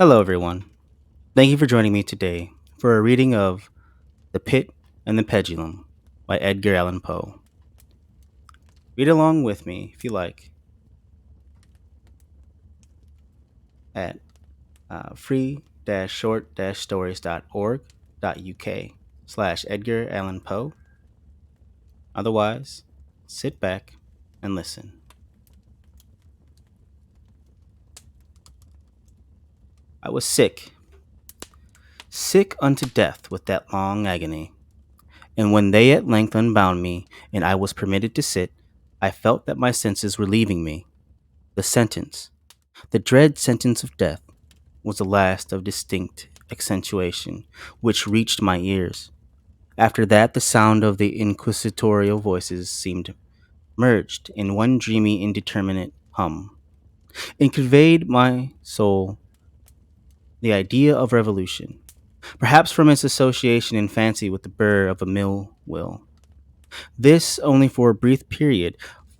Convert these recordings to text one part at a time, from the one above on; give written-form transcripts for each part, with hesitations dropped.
Hello, everyone. Thank you for joining me today for a reading of The Pit and the Pendulum by Edgar Allan Poe. Read along with me, if you like, at free-short-stories.org.uk/Edgar Allan Poe. Otherwise, sit back and listen. I was sick, sick unto death with that long agony. And when they at length unbound me, and I was permitted to sit, I felt that my senses were leaving me. The sentence, the dread sentence of death, was the last of distinct accentuation which reached my ears. After that, the sound of the inquisitorial voices seemed merged in one dreamy, indeterminate hum, and conveyed my soul the idea of revolution, perhaps from its association in fancy with the burr of a mill wheel. This only for a brief period,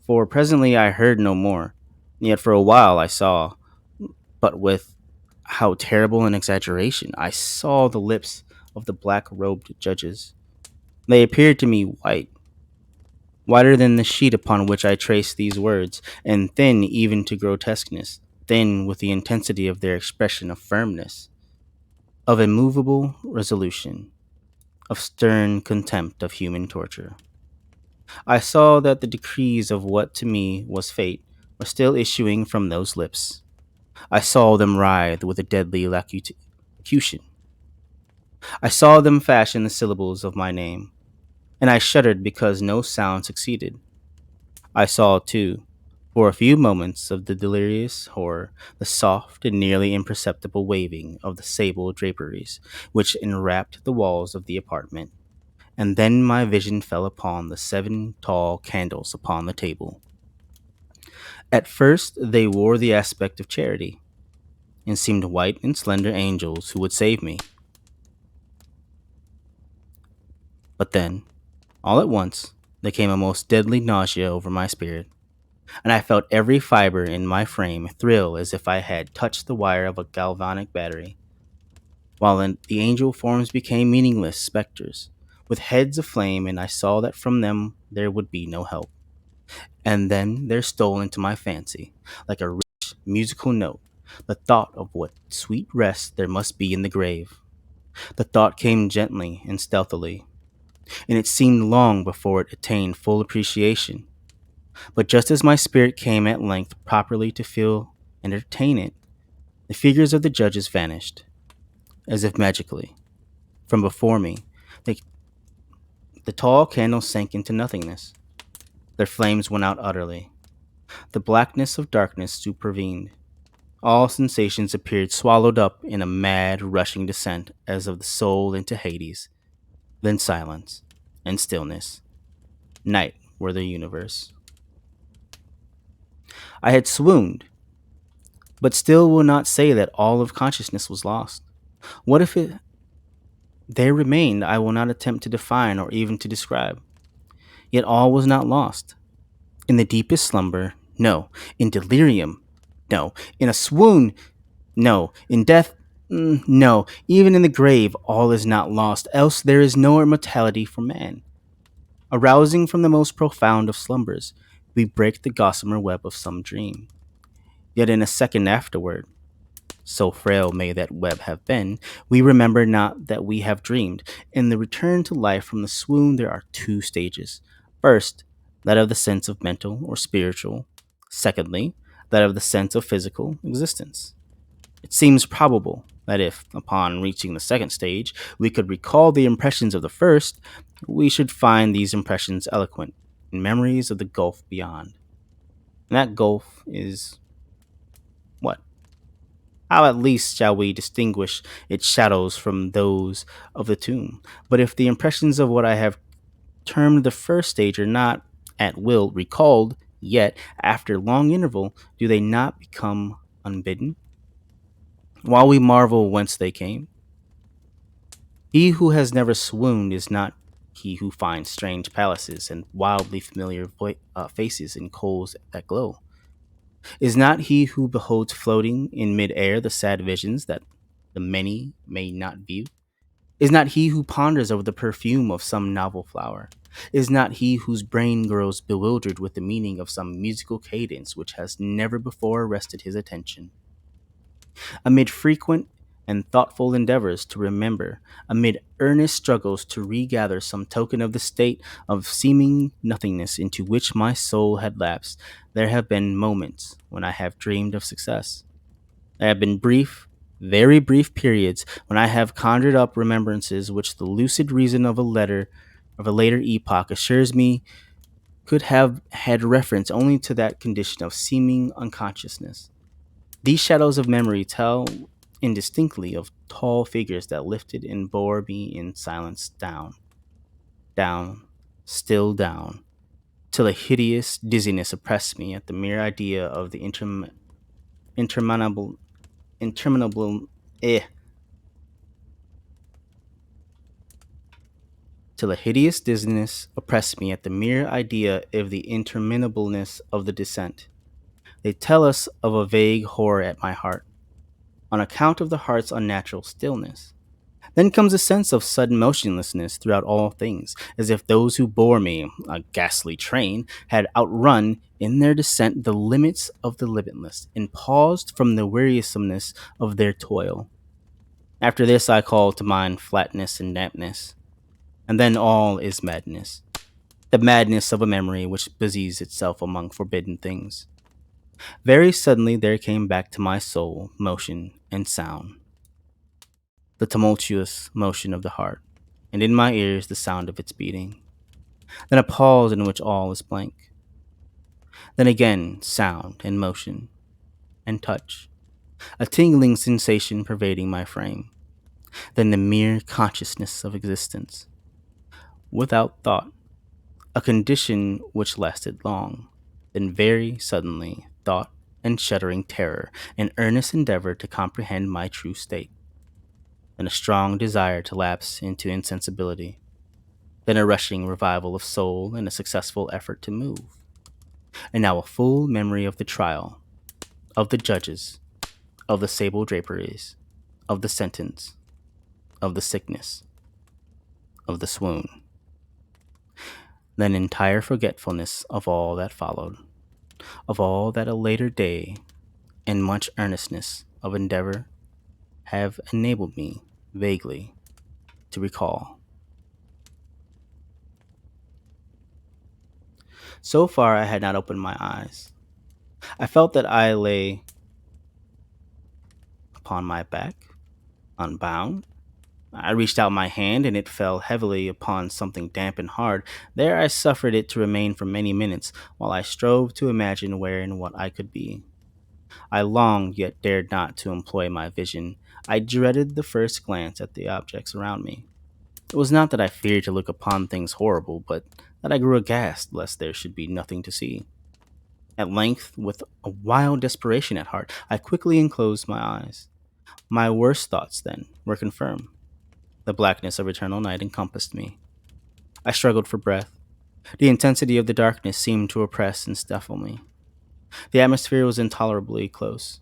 for presently I heard no more. Yet for a while I saw, but with how terrible an exaggeration, I saw the lips of the black robed judges. They appeared to me white, whiter than the sheet upon which I traced these words, and thin even to grotesqueness, thin with the intensity of their expression of firmness, of immovable resolution, of stern contempt of human torture. I saw that the decrees of what to me was fate were still issuing from those lips. I saw them writhe with a deadly locution. I saw them fashion the syllables of my name, and I shuddered because no sound succeeded. I saw, too, for a few moments of the delirious horror, the soft and nearly imperceptible waving of the sable draperies which enwrapped the walls of the apartment, and then my vision fell upon the 7 tall candles upon the table. At first they wore the aspect of charity, and seemed white and slender angels who would save me. But then, all at once, there came a most deadly nausea over my spirit, and I felt every fiber in my frame thrill as if I had touched the wire of a galvanic battery, while the angel forms became meaningless specters, with heads aflame, and I saw that from them there would be no help. And then there stole into my fancy, like a rich musical note, the thought of what sweet rest there must be in the grave. The thought came gently and stealthily, and it seemed long before it attained full appreciation. But just as my spirit came at length properly to feel and entertain it, the figures of the judges vanished, as if magically, from before me. The, the tall candles sank into nothingness. Their flames went out utterly. The blackness of darkness supervened. All sensations appeared swallowed up in a mad, rushing descent as of the soul into Hades. Then silence and stillness. Night were the universe. I had swooned, but still will not say that all of consciousness was lost. What if it there remained I will not attempt to define or even to describe. Yet all was not lost. In the deepest slumber, no. In delirium, no. In a swoon, no. In death, no. Even in the grave, all is not lost, else there is no immortality for man. Arousing from the most profound of slumbers, we break the gossamer web of some dream. Yet in a second afterward, so frail may that web have been, we remember not that we have dreamed. In the return to life from the swoon, there are 2 stages. First, that of the sense of mental or spiritual. Secondly, that of the sense of physical existence. It seems probable that if, upon reaching the second stage, we could recall the impressions of the first, we should find these impressions eloquent in memories of the gulf beyond. And that gulf is what? How at least shall we distinguish its shadows from those of the tomb? But if the impressions of what I have termed the first stage are not at will recalled, yet after long interval, do they not become unbidden? While we marvel whence they came, he who has never swooned is not he who finds strange palaces and wildly familiar faces in coals that glow. Is not he who beholds floating in mid-air the sad visions that the many may not view? Is not he who ponders over the perfume of some novel flower? Is not he whose brain grows bewildered with the meaning of some musical cadence which has never before arrested his attention? Amid frequent and thoughtful endeavors to remember, amid earnest struggles to regather some token of the state of seeming nothingness into which my soul had lapsed, there have been moments when I have dreamed of success. There have been brief, very brief periods when I have conjured up remembrances which the lucid reason of a later epoch assures me could have had reference only to that condition of seeming unconsciousness. These shadows of memory tell indistinctly of tall figures that lifted and bore me in silence down, down, still down, till a hideous dizziness oppressed me at the mere idea of the interminable, interminable, eh, till a hideous dizziness oppressed me at the mere idea of the interminableness of the descent. They tell us of a vague horror at my heart, on account of the heart's unnatural stillness. Then comes a sense of sudden motionlessness throughout all things, as if those who bore me, a ghastly train, had outrun in their descent the limits of the limitless, and paused from the wearisomeness of their toil. After this I call to mind flatness and dampness, and then all is madness, the madness of a memory which busies itself among forbidden things. Very suddenly there came back to my soul motion and sound, the tumultuous motion of the heart, and in my ears the sound of its beating. Then a pause in which all is blank. Then again sound and motion and touch, a tingling sensation pervading my frame. Then the mere consciousness of existence, without thought, a condition which lasted long. Then very suddenly thought and shuddering terror, an earnest endeavor to comprehend my true state, then a strong desire to lapse into insensibility, then a rushing revival of soul and a successful effort to move, and now a full memory of the trial, of the judges, of the sable draperies, of the sentence, of the sickness, of the swoon, then entire forgetfulness of all that followed, of all that a later day and much earnestness of endeavor have enabled me vaguely to recall. So far, I had not opened my eyes. I felt that I lay upon my back, unbound. I reached out my hand and it fell heavily upon something damp and hard. There I suffered it to remain for many minutes while I strove to imagine where and what I could be. I longed yet dared not to employ my vision. I dreaded the first glance at the objects around me. It was not that I feared to look upon things horrible, but that I grew aghast lest there should be nothing to see. At length, with a wild desperation at heart, I quickly unclosed my eyes. My worst thoughts, then, were confirmed. The blackness of eternal night encompassed me. I struggled for breath. The intensity of the darkness seemed to oppress and stifle me. The atmosphere was intolerably close.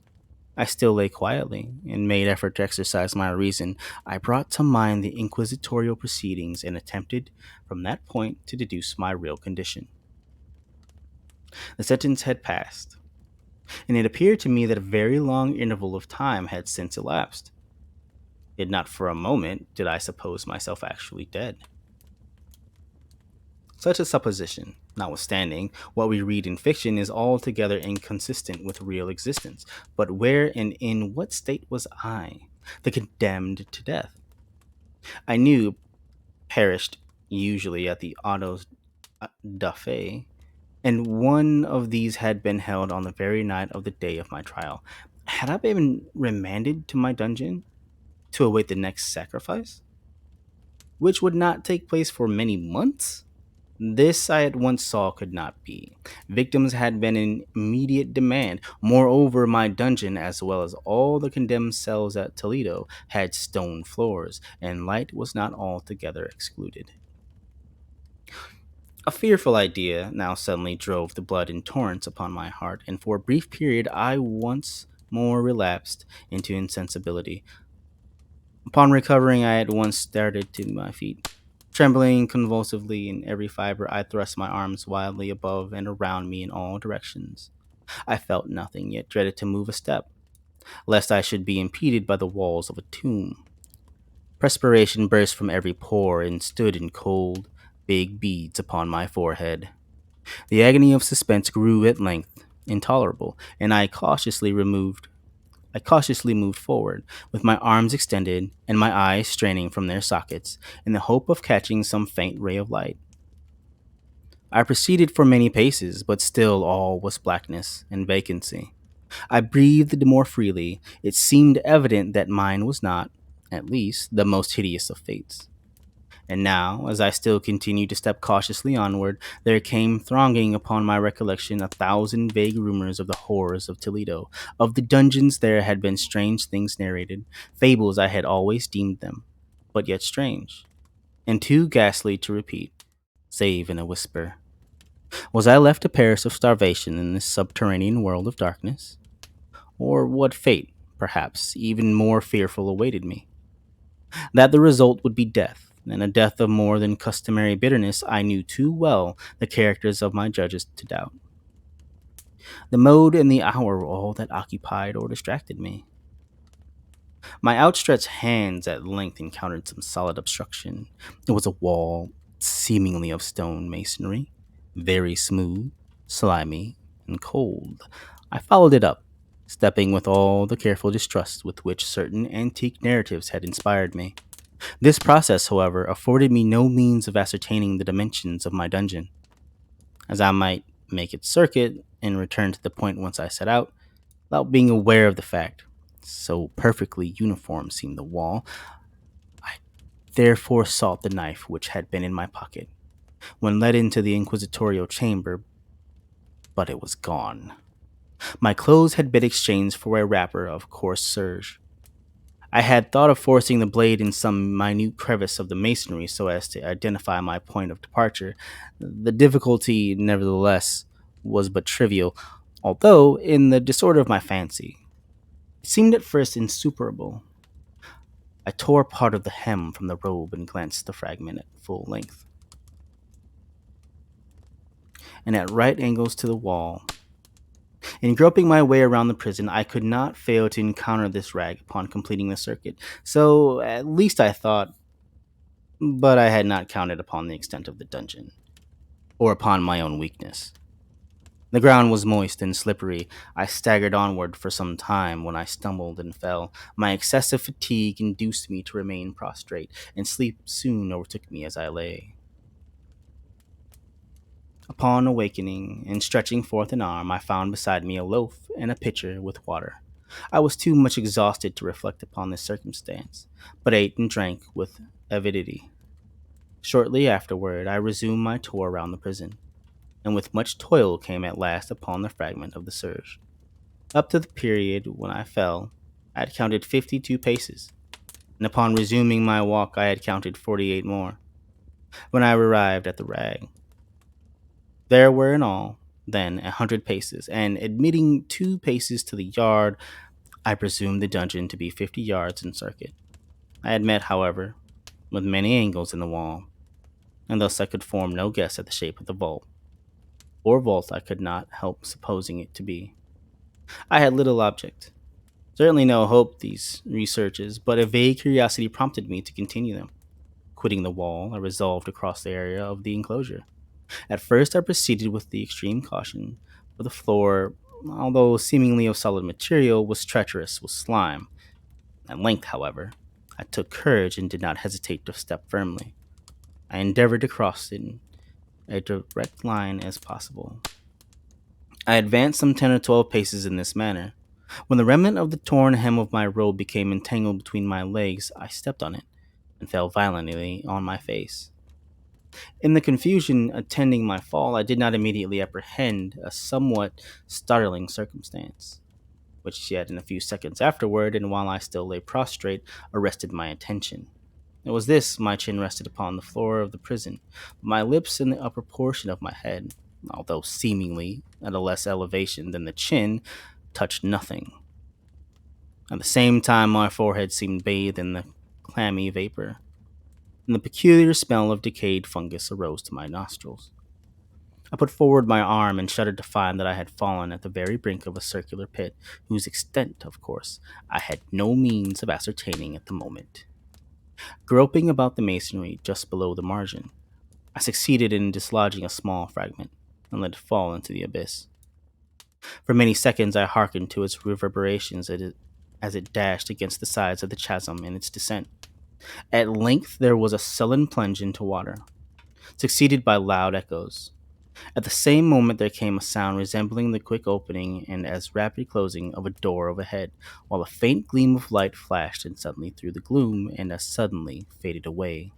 I still lay quietly and made effort to exercise my reason. I brought to mind the inquisitorial proceedings and attempted, from that point, to deduce my real condition. The sentence had passed, and it appeared to me that a very long interval of time had since elapsed. Yet not for a moment did I suppose myself actually dead. Such a supposition, notwithstanding, what we read in fiction is altogether inconsistent with real existence. But where and in what state was I, the condemned to death? I knew perished usually at the autos da fe, and one of these had been held on the very night of the day of my trial. Had I been remanded to my dungeon to await the next sacrifice, which would not take place for many months? This I at once saw could not be. Victims had been in immediate demand. Moreover, my dungeon, as well as all the condemned cells at Toledo, had stone floors, and light was not altogether excluded. A fearful idea now suddenly drove the blood in torrents upon my heart, and for a brief period I once more relapsed into insensibility. Upon recovering, I at once started to my feet. Trembling convulsively in every fiber, I thrust my arms wildly above and around me in all directions. I felt nothing, yet dreaded to move a step, lest I should be impeded by the walls of a tomb. Perspiration burst from every pore and stood in cold, big beads upon my forehead. The agony of suspense grew at length intolerable, and I cautiously moved forward, with my arms extended and my eyes straining from their sockets, in the hope of catching some faint ray of light. I proceeded for many paces, but still all was blackness and vacancy. I breathed more freely. It seemed evident that mine was not, at least, the most hideous of fates. And now, as I still continued to step cautiously onward, there came thronging upon my recollection a thousand vague rumors of the horrors of Toledo. Of the dungeons there had been strange things narrated, fables I had always deemed them, but yet strange, and too ghastly to repeat, save in a whisper. Was I left to perish of starvation in this subterranean world of darkness? Or what fate, perhaps, even more fearful awaited me? That the result would be death, and a death of more than customary bitterness, I knew too well the characters of my judges to doubt. The mode and the hour were all that occupied or distracted me. My outstretched hands at length encountered some solid obstruction. It was a wall, seemingly of stone masonry, very smooth, slimy, and cold. I followed it up, stepping with all the careful distrust with which certain antique narratives had inspired me. This process, however, afforded me no means of ascertaining the dimensions of my dungeon, as I might make its circuit and return to the point whence I set out, without being aware of the fact. So perfectly uniform seemed the wall. I therefore sought the knife which had been in my pocket when led into the inquisitorial chamber, but it was gone. My clothes had been exchanged for a wrapper of coarse serge. I had thought of forcing the blade in some minute crevice of the masonry so as to identify my point of departure. The difficulty, nevertheless, was but trivial, although, in the disorder of my fancy, it seemed at first insuperable. I tore part of the hem from the robe and glanced at the fragment at full length, and at right angles to the wall. In groping my way around the prison, I could not fail to encounter this rag upon completing the circuit. So, at least I thought, but I had not counted upon the extent of the dungeon, or upon my own weakness. The ground was moist and slippery. I staggered onward for some time when I stumbled and fell. My excessive fatigue induced me to remain prostrate, and sleep soon overtook me as I lay. Upon awakening and stretching forth an arm, I found beside me a loaf and a pitcher with water. I was too much exhausted to reflect upon this circumstance, but ate and drank with avidity. Shortly afterward, I resumed my tour round the prison, and with much toil came at last upon the fragment of the serge. Up to the period when I fell, I had counted 52 paces, and upon resuming my walk, I had counted 48 more. When I arrived at the rag, there were in all, then, 100 paces, and admitting 2 paces to the yard, I presumed the dungeon to be 50 yards in circuit. I had met, however, with many angles in the wall, and thus I could form no guess at the shape of the vault, or vault I could not help supposing it to be. I had little object, certainly no hope these researches, but a vague curiosity prompted me to continue them. Quitting the wall, I resolved to cross the area of the enclosure. At first, I proceeded with the extreme caution, for the floor, although seemingly of solid material, was treacherous with slime. At length, however, I took courage and did not hesitate to step firmly. I endeavored to cross in a direct line as possible. I advanced some 10 or 12 paces in this manner. When the remnant of the torn hem of my robe became entangled between my legs, I stepped on it and fell violently on my face. In the confusion attending my fall, I did not immediately apprehend a somewhat startling circumstance, which yet in a few seconds afterward, and while I still lay prostrate, arrested my attention. It was this: my chin rested upon the floor of the prison, but my lips and the upper portion of my head, although seemingly at a less elevation than the chin, touched nothing. At the same time, my forehead seemed bathed in the clammy vapor, and the peculiar smell of decayed fungus arose to my nostrils. I put forward my arm and shuddered to find that I had fallen at the very brink of a circular pit, whose extent, of course, I had no means of ascertaining at the moment. Groping about the masonry just below the margin, I succeeded in dislodging a small fragment and let it fall into the abyss. For many seconds I hearkened to its reverberations as it dashed against the sides of the chasm in its descent. At length there was a sullen plunge into water, succeeded by loud echoes. At the same moment there came a sound resembling the quick opening and as rapid closing of a door overhead, while a faint gleam of light flashed and suddenly through the gloom and as suddenly faded away.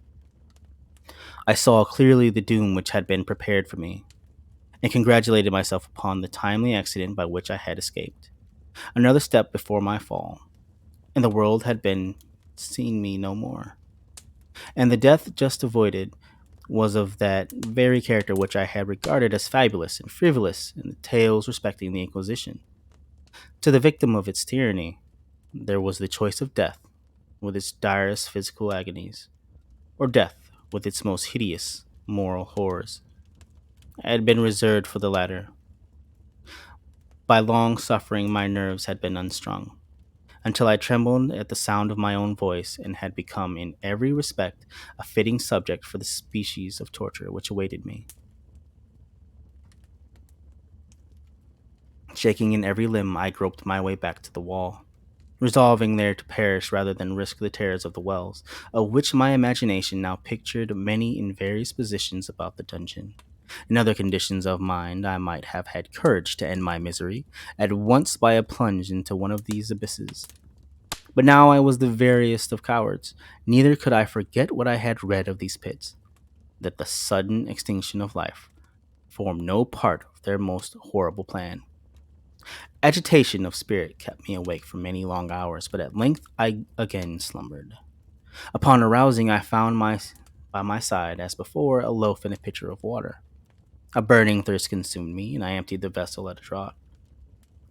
I saw clearly the doom which had been prepared for me, and congratulated myself upon the timely accident by which I had escaped. Another step before my fall, and the world had been seen me no more, and the death just avoided was of that very character which I had regarded as fabulous and frivolous in the tales respecting the Inquisition. To the victim of its tyranny, there was the choice of death, with its direst physical agonies, or death with its most hideous moral horrors. I had been reserved for the latter. By long suffering, my nerves had been unstrung, until I trembled at the sound of my own voice and had become, in every respect, a fitting subject for the species of torture which awaited me. Shaking in every limb, I groped my way back to the wall, resolving there to perish rather than risk the terrors of the wells, of which my imagination now pictured many in various positions about the dungeon. In other conditions of mind, I might have had courage to end my misery at once by a plunge into one of these abysses. But now I was the veriest of cowards. Neither could I forget what I had read of these pits, that the sudden extinction of life formed no part of their most horrible plan. Agitation of spirit kept me awake for many long hours, but at length I again slumbered. Upon arousing, I found by my side, as before, a loaf and a pitcher of water. A burning thirst consumed me, and I emptied the vessel at a draught.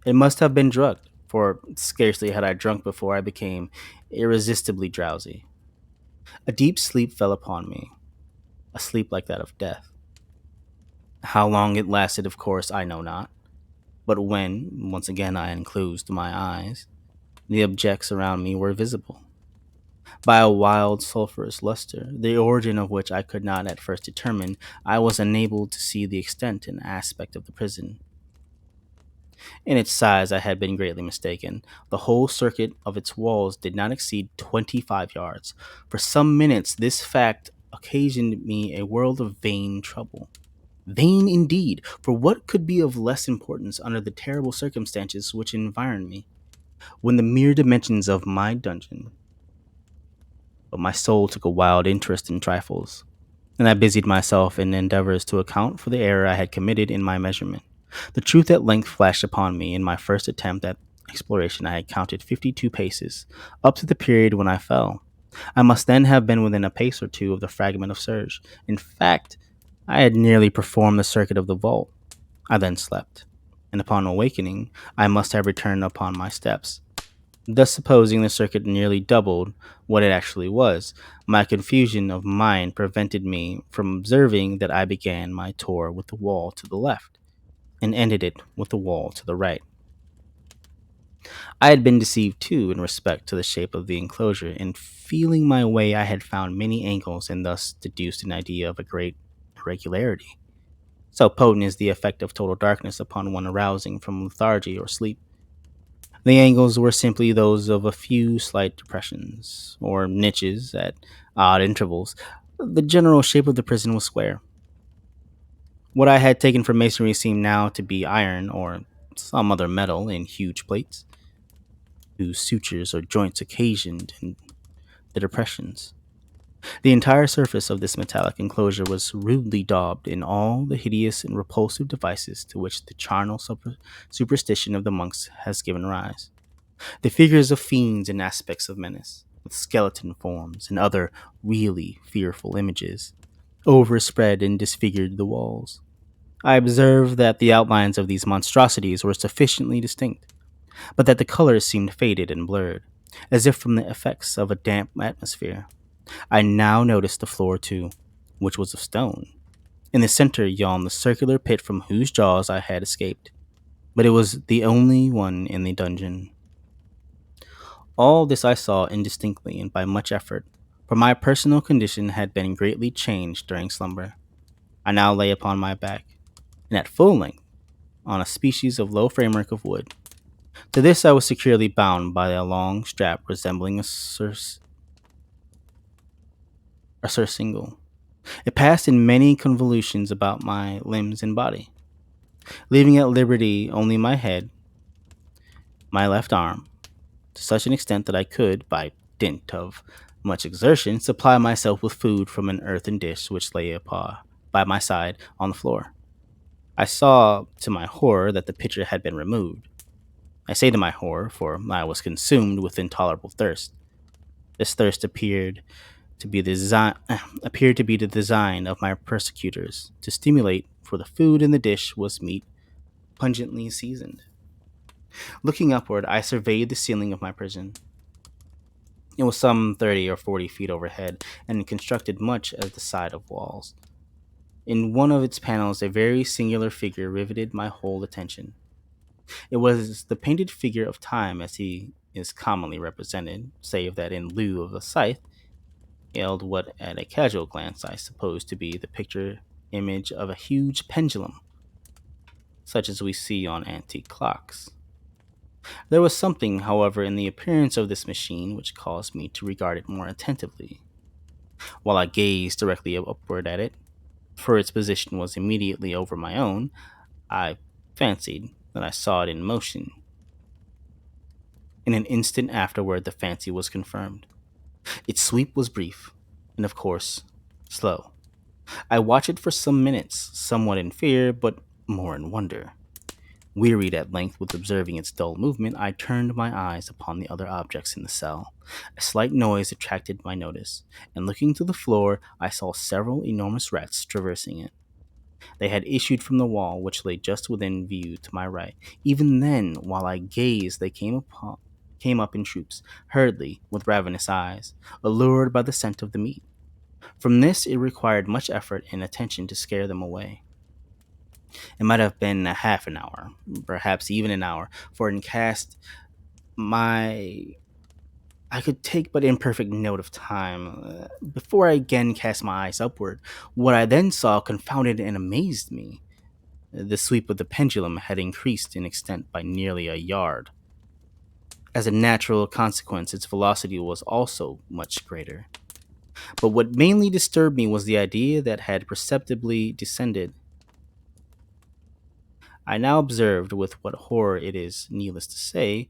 It must have been drugged, for scarcely had I drunk before I became irresistibly drowsy. A deep sleep fell upon me, a sleep like that of death. How long it lasted, of course, I know not, but when, once again, I unclosed my eyes, the objects around me were visible. By a wild sulphurous luster, the origin of which I could not at first determine, I was enabled to see the extent and aspect of the prison. In its size, I had been greatly mistaken. The whole circuit of its walls did not exceed 25 yards. For some minutes, this fact occasioned me a world of vain trouble. Vain indeed, for what could be of less importance under the terrible circumstances which environed me, when the mere dimensions of my dungeon? But my soul took a wild interest in trifles, and I busied myself in endeavors to account for the error I had committed in my measurement. The truth at length flashed upon me. In my first attempt at exploration, I had counted 52 paces, up to the period when I fell. I must then have been within a pace or two of the fragment of serge. In fact, I had nearly performed the circuit of the vault. I then slept, and upon awakening, I must have returned upon my steps. Thus supposing the circuit nearly doubled what it actually was, my confusion of mind prevented me from observing that I began my tour with the wall to the left, and ended it with the wall to the right. I had been deceived too in respect to the shape of the enclosure. In feeling my way, I had found many angles and thus deduced an idea of a great irregularity. So potent is the effect of total darkness upon one arousing from lethargy or sleep. The angles were simply those of a few slight depressions, or niches at odd intervals. The general shape of the prison was square. What I had taken for masonry seemed now to be iron or some other metal in huge plates, whose sutures or joints occasioned the depressions. The entire surface of this metallic enclosure was rudely daubed in all the hideous and repulsive devices to which the charnel superstition of the monks has given rise. The figures of fiends and aspects of menace, with skeleton forms and other really fearful images, overspread and disfigured the walls. I observed that the outlines of these monstrosities were sufficiently distinct, but that the colors seemed faded and blurred. as if from the effects of a damp atmosphere. I now noticed the floor too, which was of stone. In the center yawned the circular pit from whose jaws I had escaped, but it was the only one in the dungeon. All this I saw indistinctly and by much effort, for my personal condition had been greatly changed during slumber. I now lay upon my back, and at full length, on a species of low framework of wood. To this I was securely bound by a long strap resembling a surcingle. It passed in many convolutions about my limbs and body, leaving at liberty only my head, my left arm, to such an extent that I could, by dint of much exertion, supply myself with food from an earthen dish which lay by my side on the floor. I saw, to my horror, that the pitcher had been removed. I say to my horror, for I was consumed with intolerable thirst. This thirst appeared to be the design of my persecutors to stimulate, for the food in the dish was meat pungently seasoned. Looking upward, I surveyed the ceiling of my prison. It was some 30 or 40 feet overhead and constructed much as the side of walls. In one of its panels, a very singular figure riveted my whole attention. It was the painted figure of Time as he is commonly represented, save that in lieu of a scythe, held what at a casual glance I supposed to be the picture image of a huge pendulum, such as we see on antique clocks. There was something, however, in the appearance of this machine which caused me to regard it more attentively. While I gazed directly upward at it, for its position was immediately over my own, I fancied that I saw it in motion. In an instant afterward, the fancy was confirmed. Its sweep was brief, and of course, slow. I watched it for some minutes, somewhat in fear, but more in wonder. Wearied at length with observing its dull movement, I turned my eyes upon the other objects in the cell. A slight noise attracted my notice, and looking to the floor, I saw several enormous rats traversing it. They had issued from the wall, which lay just within view to my right. Even then, while I gazed, they came up in troops, hurriedly, with ravenous eyes, allured by the scent of the meat. From this, it required much effort and attention to scare them away. It might have been a half an hour, perhaps even an hour, for in cast my I could take but imperfect note of time. Before I again cast my eyes upward, what I then saw confounded and amazed me. The sweep of the pendulum had increased in extent by nearly a yard. As a natural consequence, its velocity was also much greater. But what mainly disturbed me was the idea that had perceptibly descended. I now observed with what horror it is needless to say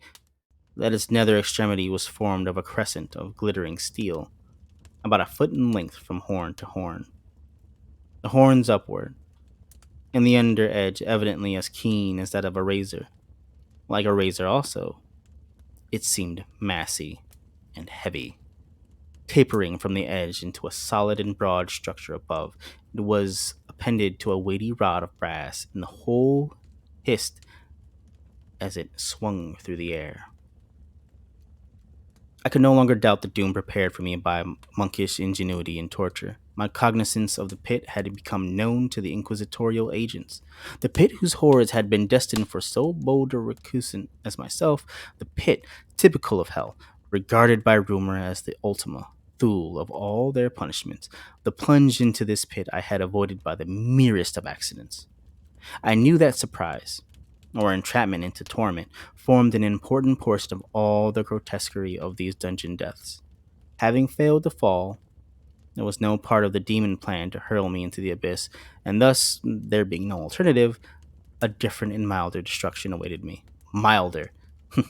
that its nether extremity was formed of a crescent of glittering steel, about a foot in length from horn to horn. The horns upward, and the under edge evidently as keen as that of a razor. Like a razor also, it seemed massy and heavy. Tapering from the edge into a solid and broad structure above, it was appended to a weighty rod of brass, and the whole hissed as it swung through the air. I could no longer doubt the doom prepared for me by monkish ingenuity and torture. My cognizance of the pit had become known to the inquisitorial agents. The pit whose horrors had been destined for so bold a recusant as myself, the pit, typical of hell, regarded by rumor as the ultima thule of all their punishments. The plunge into this pit I had avoided by the merest of accidents. I knew that surprise, or entrapment into torment, formed an important portion of all the grotesquerie of these dungeon deaths. Having failed to fall, there was no part of the demon plan to hurl me into the abyss, and thus, there being no alternative, a different and milder destruction awaited me. Milder! I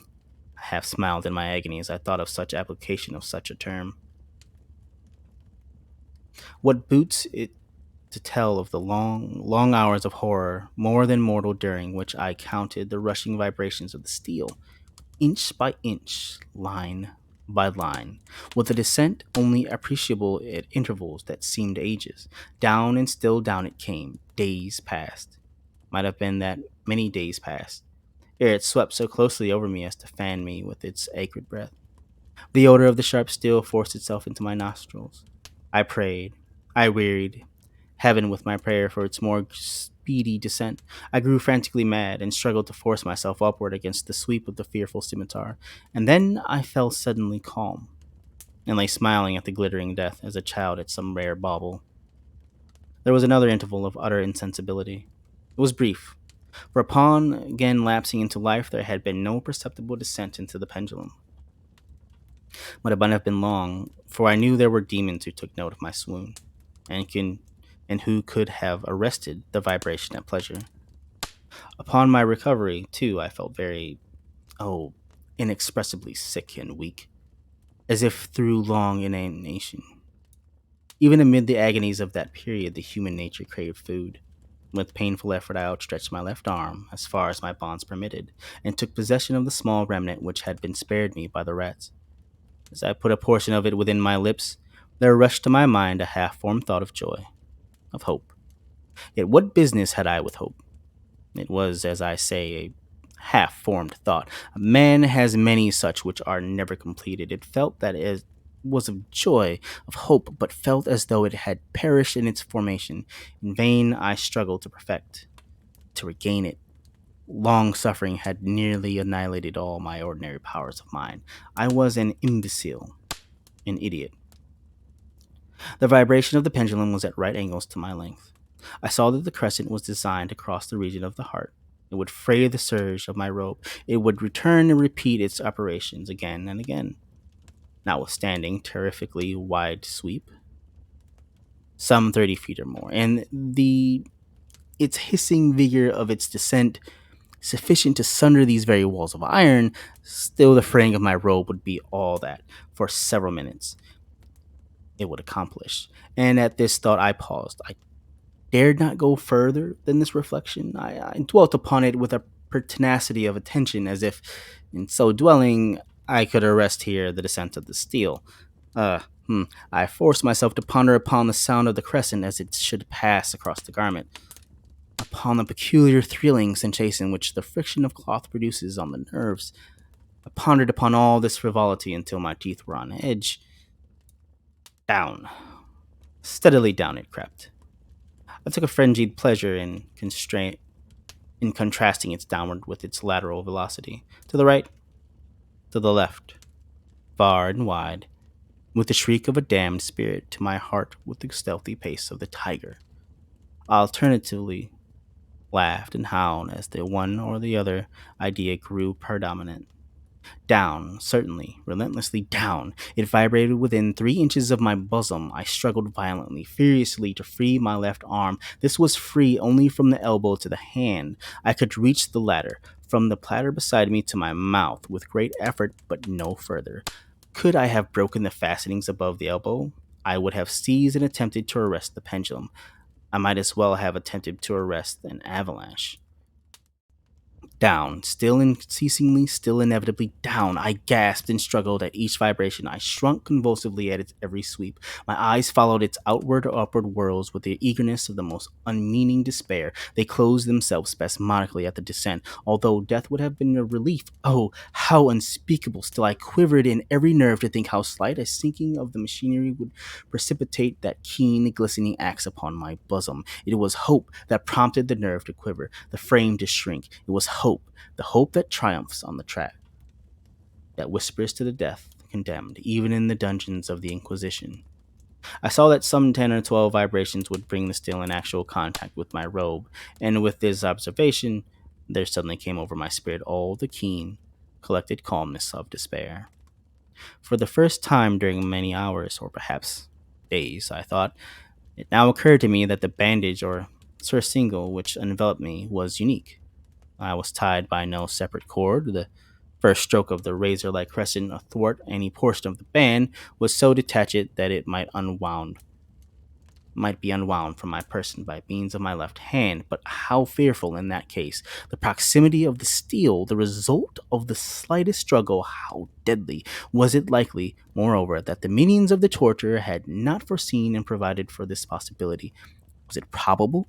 half smiled in my agony as I thought of such application of such a term. What boots it to tell of the long, long hours of horror, more than mortal, during which I counted the rushing vibrations of the steel, inch by inch, line by line, with a descent only appreciable at intervals that seemed ages. Down and still down it came. Days passed. Might have been that many days passed, ere it swept so closely over me as to fan me with its acrid breath. The odor of the sharp steel forced itself into my nostrils. I prayed. I wearied heaven with my prayer for its more speedy descent. I grew frantically mad and struggled to force myself upward against the sweep of the fearful scimitar. And then I fell suddenly calm and lay smiling at the glittering death as a child at some rare bauble. There was another interval of utter insensibility. It was brief, for upon again lapsing into life, there had been no perceptible descent into the pendulum. But it might have been long, for I knew there were demons who took note of my swoon, and who could have arrested the vibration at pleasure. Upon my recovery, too, I felt very, oh, inexpressibly sick and weak, as if through long inanition. Even amid the agonies of that period, the human nature craved food. With painful effort, I outstretched my left arm as far as my bonds permitted, and took possession of the small remnant which had been spared me by the rats. As I put a portion of it within my lips, there rushed to my mind a half formed thought of joy, of hope. Yet what business had I with hope? It was, as I say, a half formed thought. A man has many such which are never completed. It felt that it was of joy, of hope, but felt as though it had perished in its formation. In vain I struggled to perfect, to regain it. Long suffering had nearly annihilated all my ordinary powers of mind. I was an imbecile, an idiot. The vibration of the pendulum was at right angles to my length. I saw that the crescent was designed to cross the region of the heart. It would fray the serge of my robe. It would return and repeat its operations again and again, notwithstanding terrifically wide sweep, some 30 feet or more, and the its hissing vigor of its descent sufficient to sunder these very walls of iron. Still, the fraying of my robe would be all that, for several minutes, it would accomplish. And at this thought, I paused. I dared not go further than this reflection. I dwelt upon it with a pertinacity of attention, as if, in so dwelling, I could arrest here the descent of the steel. Uh, hmm. I forced myself to ponder upon the sound of the crescent as it should pass across the garment, upon the peculiar thrilling sensation which the friction of cloth produces on the nerves. I pondered upon all this frivolity until my teeth were on edge. Down, steadily down it crept. I took a frenzied pleasure in contrasting its downward with its lateral velocity, to the right, to the left, far and wide, with the shriek of a damned spirit to my heart with the stealthy pace of the tiger. I alternatively laughed and howled as the one or the other idea grew predominant. Down, certainly, relentlessly down. It vibrated within 3 inches of my bosom. I struggled violently, furiously to free my left arm. This was free only from the elbow to the hand. I could reach the latter, from the platter beside me to my mouth, with great effort, but no further. Could I have broken the fastenings above the elbow, I would have seized and attempted to arrest the pendulum. I might as well have attempted to arrest an avalanche. Down, still unceasingly, still inevitably down. I gasped and struggled at each vibration. I shrunk convulsively at its every sweep. My eyes followed its outward or upward whirls with the eagerness of the most unmeaning despair. They closed themselves spasmodically at the descent. Although death would have been a relief, oh, how unspeakable! Still, I quivered in every nerve to think how slight a sinking of the machinery would precipitate that keen, glistening axe upon my bosom. It was hope that prompted the nerve to quiver, the frame to shrink. It was hope, the hope that triumphs on the track, that whispers to the death condemned, even in the dungeons of the Inquisition. I saw that some 10 or 12 vibrations would bring the steel in actual contact with my robe, and with this observation, there suddenly came over my spirit all the keen, collected calmness of despair. For the first time during many hours, or perhaps days, I thought, it now occurred to me that the bandage or surcingle which enveloped me was unique. I was tied by no separate cord. The first stroke of the razor like crescent athwart any portion of the band was so detached that it might be unwound from my person by means of my left hand. But how fearful in that case! The proximity of the steel, the result of the slightest struggle, how deadly! Was it likely, moreover, that the minions of the torture had not foreseen and provided for this possibility? Was it probable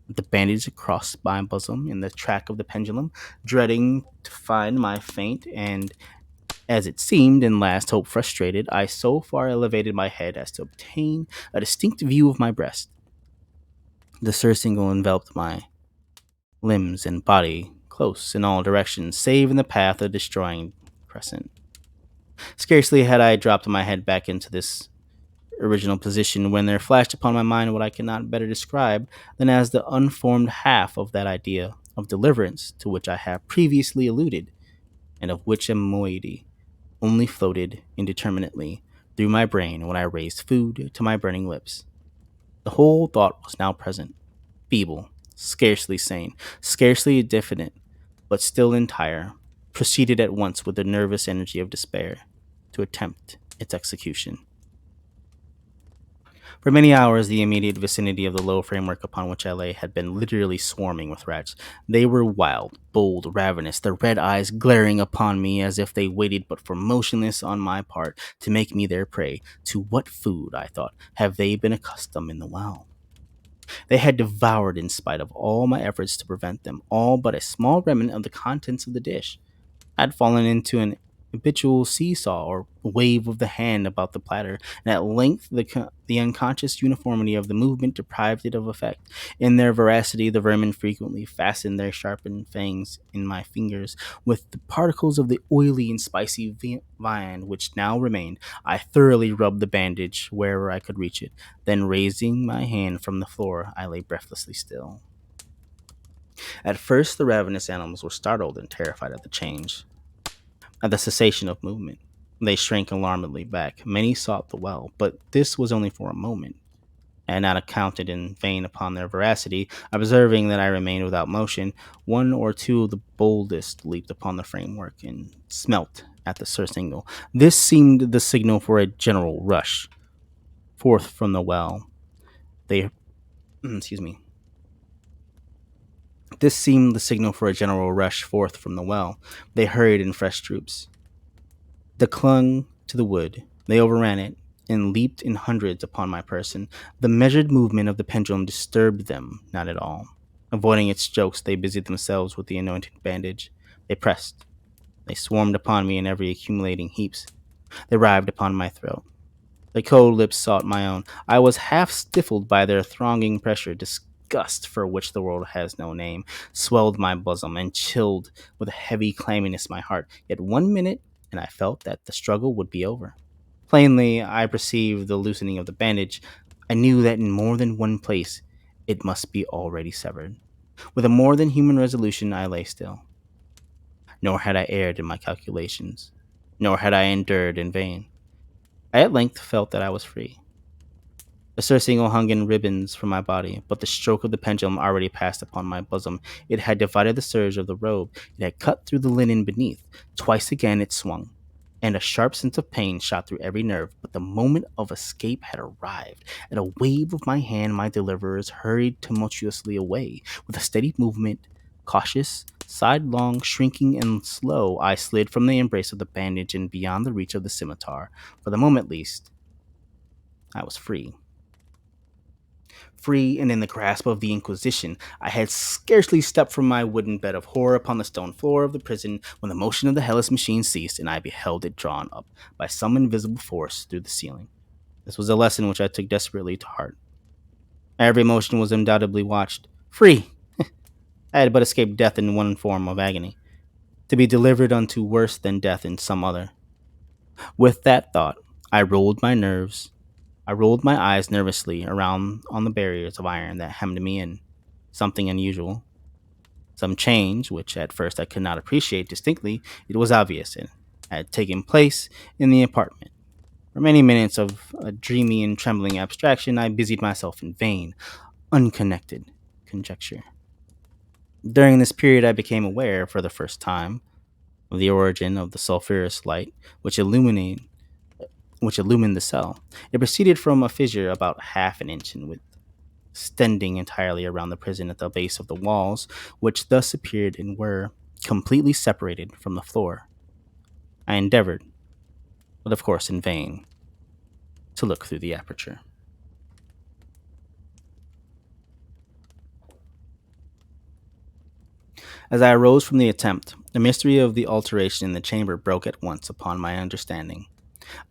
that the bandage across my bosom in the track of the pendulum, dreading to find my faint and As it seemed, and last hope frustrated, I so far elevated my head as to obtain a distinct view of my breast. The surcingle enveloped my limbs and body close in all directions, save in the path of destroying crescent. Scarcely had I dropped my head back into this original position when there flashed upon my mind what I cannot better describe than as the unformed half of that idea of deliverance to which I have previously alluded, and of which a moiety only floated indeterminately through my brain when I raised food to my burning lips. The whole thought was now present, feeble, scarcely sane, scarcely definite, but still entire, proceeded at once with the nervous energy of despair to attempt its execution. For many hours, the immediate vicinity of the low framework upon which I lay had been literally swarming with rats. They were wild, bold, ravenous, their red eyes glaring upon me as if they waited but for motionless on my part to make me their prey. To what food, I thought, have they been accustomed in the wild? They had devoured in spite of all my efforts to prevent them, all but a small remnant of the contents of the dish. I had fallen into an habitual seesaw or wave of the hand about the platter, and at length the unconscious uniformity of the movement deprived it of effect. In their voracity, the vermin frequently fastened their sharpened fangs in my fingers. With the particles of the oily and spicy viand which now remained, I thoroughly rubbed the bandage wherever I could reach it. Then, raising my hand from the floor, I lay breathlessly still. At first, the ravenous animals were startled and terrified at the change, at the cessation of movement. They shrank alarmedly back. Many sought the well, but this was only for a moment. I had not counted in vain upon their voracity. Observing that I remained without motion, one or two of the boldest leaped upon the framework and smelt at the surcingle. This seemed the signal for a general rush forth from the well. They, excuse me. This seemed the signal for a general rush forth from the well. They hurried in fresh troops. They clung to the wood. They overran it and leaped in hundreds upon my person. The measured movement of the pendulum disturbed them not at all. Avoiding its strokes, they busied themselves with the anointed bandage. They pressed. They swarmed upon me in every accumulating heaps. They writhed upon my throat. The cold lips sought my own. I was half stifled by their thronging pressure. Disgust, for which the world has no name, swelled my bosom and chilled with a heavy clamminess my heart. Yet 1 minute, and I felt that the struggle would be over. Plainly, I perceived the loosening of the bandage. I knew that in more than one place it must be already severed. With a more than human resolution, I lay still. Nor had I erred in my calculations, nor had I endured in vain. I at length felt that I was free. The surcingle hung in ribbons from my body, but the stroke of the pendulum already passed upon my bosom. It had divided the serge of the robe. It had cut through the linen beneath. Twice again it swung, and a sharp sense of pain shot through every nerve. But the moment of escape had arrived. At a wave of my hand, my deliverers hurried tumultuously away. With a steady movement, cautious, sidelong, shrinking, and slow, I slid from the embrace of the bandage and beyond the reach of the scimitar. For the moment, at least, I was free. Free and in the grasp of the Inquisition. I had scarcely stepped from my wooden bed of horror upon the stone floor of the prison when the motion of the hellish machine ceased, and I beheld it drawn up by some invisible force through the ceiling. This was a lesson which I took desperately to heart. Every motion was undoubtedly watched. Free! I had but escaped death in one form of agony, to be delivered unto worse than death in some other. With that thought, I rolled my eyes nervously around on the barriers of iron that hemmed me in. Something unusual, some change, which at first I could not appreciate distinctly, it was obvious, and had taken place in the apartment. For many minutes of a dreamy and trembling abstraction, I busied myself in vain, unconnected conjecture. During this period, I became aware, for the first time, of the origin of the sulphurous light which illumined the cell. It proceeded from a fissure about half an inch in width, extending entirely around the prison at the base of the walls, which thus appeared and were completely separated from the floor. I endeavored, but of course in vain, to look through the aperture. As I arose from the attempt, the mystery of the alteration in the chamber broke at once upon my understanding.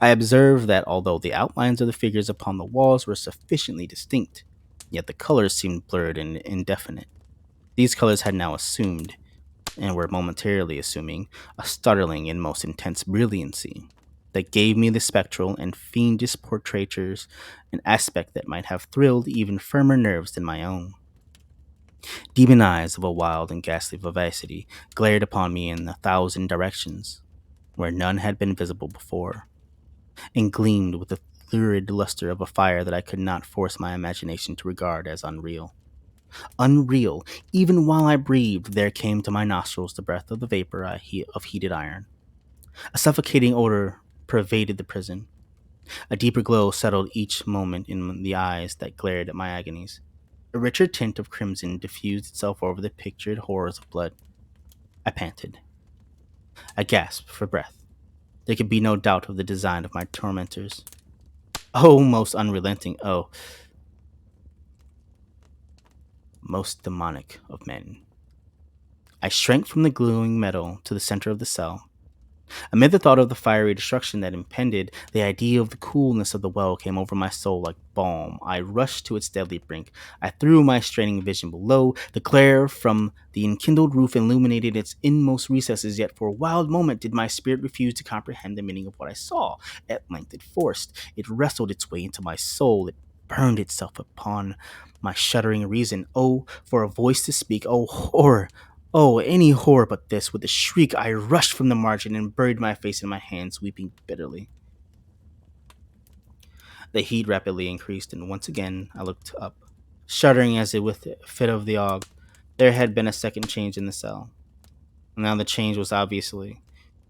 I observed that although the outlines of the figures upon the walls were sufficiently distinct, yet the colors seemed blurred and indefinite. These colors had now assumed, and were momentarily assuming, a startling and most intense brilliancy that gave me the spectral and fiendish portraitures an aspect that might have thrilled even firmer nerves than my own. Demon eyes of a wild and ghastly vivacity glared upon me in a thousand directions, where none had been visible before, and gleamed with the lurid luster of a fire that I could not force my imagination to regard as unreal. Unreal, even while I breathed, there came to my nostrils the breath of the vapor of heated iron. A suffocating odor pervaded the prison. A deeper glow settled each moment in the eyes that glared at my agonies. A richer tint of crimson diffused itself over the pictured horrors of blood. I panted. I gasped for breath. There could be no doubt of the design of my tormentors. Oh, most unrelenting, oh, most demonic of men. I shrank from the glowing metal to the center of the cell. Amid the thought of the fiery destruction that impended, the idea of the coolness of the well came over my soul like balm. I rushed to its deadly brink. I threw my straining vision below. The glare from the enkindled roof illuminated its inmost recesses, yet for a wild moment did my spirit refuse to comprehend the meaning of what I saw. At length it forced, it wrestled its way into my soul. It burned itself upon my shuddering reason. Oh, for a voice to speak! Oh, horror! Oh, any horror but this! With a shriek, I rushed from the margin and buried my face in my hands, weeping bitterly. The heat rapidly increased, and once again I looked up, shuddering as if with a fit of the ague. There had been a second change in the cell. Now the change was obviously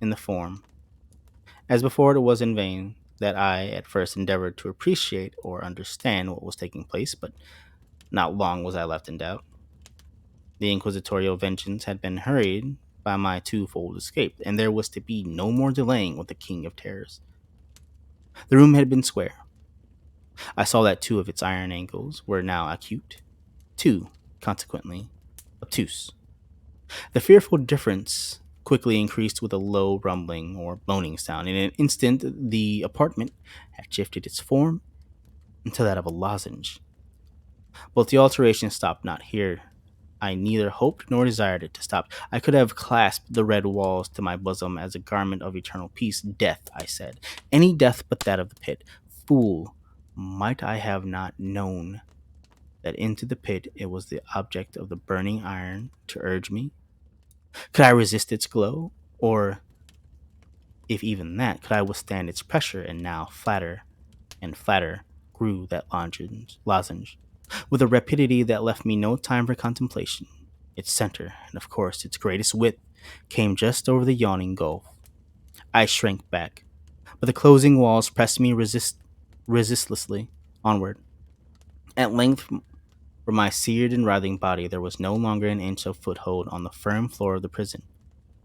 in the form. As before, it was in vain that I at first endeavored to appreciate or understand what was taking place, but not long was I left in doubt. The inquisitorial vengeance had been hurried by my twofold escape, and there was to be no more delaying with the King of Terrors. The room had been square. I saw that two of its iron angles were now acute, two, consequently, obtuse. The fearful difference quickly increased with a low rumbling or moaning sound. In an instant, the apartment had shifted its form into that of a lozenge. But the alteration stopped not here. I neither hoped nor desired it to stop. I could have clasped the red walls to my bosom as a garment of eternal peace. Death, I said. Any death but that of the pit. Fool, might I have not known that into the pit it was the object of the burning iron to urge me? Could I resist its glow? Or, if even that, could I withstand its pressure? And now, flatter and flatter grew that lozenge, with a rapidity that left me no time for contemplation. Its center, and of course its greatest width, came just over the yawning gulf. I shrank back, but the closing walls pressed me resistlessly onward. At length, for my seared and writhing body, there was no longer an inch of foothold on the firm floor of the prison.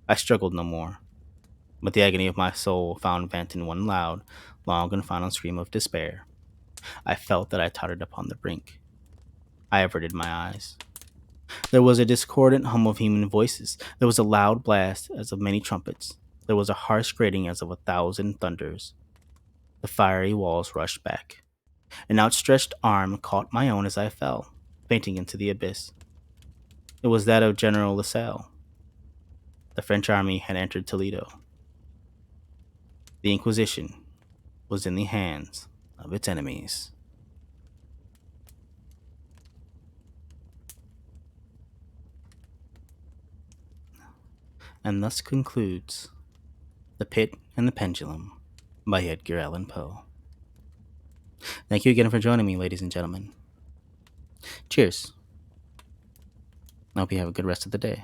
I struggled no more, but the agony of my soul found vent in one loud, long, and final scream of despair. I felt that I tottered upon the brink. I averted my eyes. There was a discordant hum of human voices. There was a loud blast as of many trumpets. There was a harsh grating as of 1,000 thunders. The fiery walls rushed back. An outstretched arm caught my own as I fell, fainting into the abyss. It was that of General Lasalle. The French army had entered Toledo. The Inquisition was in the hands of its enemies. And thus concludes The Pit and the Pendulum by Edgar Allan Poe. Thank you again for joining me, ladies and gentlemen. Cheers. I hope you have a good rest of the day.